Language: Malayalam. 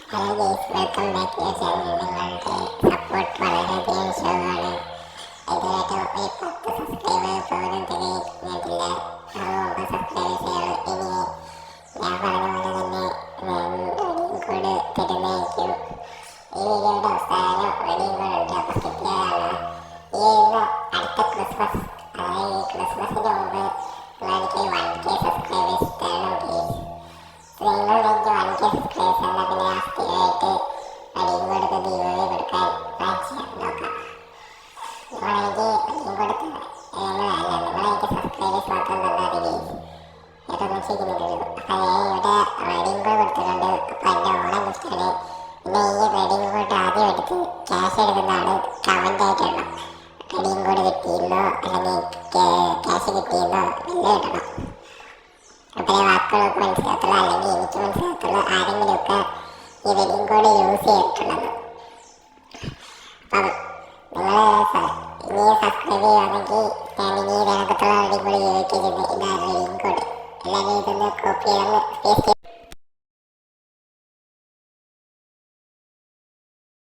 Hello guys, welcome back to channel. നിങ്ങളുടെ സപ്പോർട്ട് വളരെയധികം ആവശ്യമാണ്. ഇതുവരെ ഒരു 10 സബ്സ്ക്രൈബർ പോലും തികഞ്ഞിട്ടില്ല. അത് 9 സബ്സ്ക്രൈബ് ചെയ്യണം. ഇനി ഞാൻ പറഞ്ഞ പോലെ തന്നെ വെഡിങ് കോഡ് തരുന്നതായിരിക്കും. ഈ വീഡിയോയുടെ അവസാനം വെഡിങ് കോഡ് ഉണ്ട്, അപ്പോൾ സ്കിപ്പ് ചെയ്യാനാണ്. ഈ അടുത്ത ക്രിസ്മസ്, അതായത് ഈ ക്രിസ്മസിന് മുമ്പ് എനിക്ക് 1K സബ്സ്ക്രൈബേഴ്സ് തരണം ഗൈസ്. നിങ്ങളിലേക്ക് 1K സബ്സ്ക്രൈബേഴ്സ് എന്നാൽ പിന്നെ ആ സ്ഥിരമായിട്ട് വെഡിങ് കോഡ് ദീപാവലി കൊടുക്കാൻ പ്ലാൻ ചെയ്യാൻ നോക്കാം. നിങ്ങളെനിക്ക് വെഡിങ് കോഡ് നിങ്ങളെനിക്ക് സബ്സ്ക്രൈബേഴ്സ് മാത്രം തന്നാൽ മതി ഗൈസ്. ഇതൊന്നും ചെയ്യുന്നില്ലല്ലോ. അപ്പോൾ ഞാൻ ഇവിടെ വെഡിങ് കോഡ് കൊടുത്തിട്ടുണ്ട്. അപ്പോൾ എൻ്റെ ഓണം ഗിഫ്റ്റാണ്. പിന്നെ ഈ വെഡിങ് കോഡ് ആദ്യം എടുത്ത് ക്യാഷ് എടുക്കുന്ന ആൾ കമൻ്റ് ആയിട്ടിടണം. വെഡിങ് കോഡ് കിട്ടിയിരുന്നോ അല്ലെങ്കിൽ ക്യാഷ് കിട്ടിയിരുന്നോ എല്ലാം ഇടണം. അപ്പോൾ വാക്കുകളൊക്കെ മനസ്സിലാക്കത്തുള്ളൂ, അല്ലെങ്കിൽ എനിക്ക് മനസ്സിലാക്കത്തുള്ളൂ ആരെങ്കിലുമൊക്കെ ഈ വെഡിങ് കോഡ് യൂസ് ചെയ്തിട്ടുള്ളത്. അപ്പം നിങ്ങൾ ഇനി സബ്സ്ക്രൈബ് ചെയ്യുകയാണെങ്കിൽ ഞാൻ ഇനി ഇതിനകത്തുള്ള വെഡിങ് കോഡ് ഉപയോഗിക്കുന്നത് ഇതാണ് വെഡിങ് കോഡ്. എല്ലാവരും ഇതൊന്ന് കോപ്പി ചെയ്ത് പേസ്റ്റ്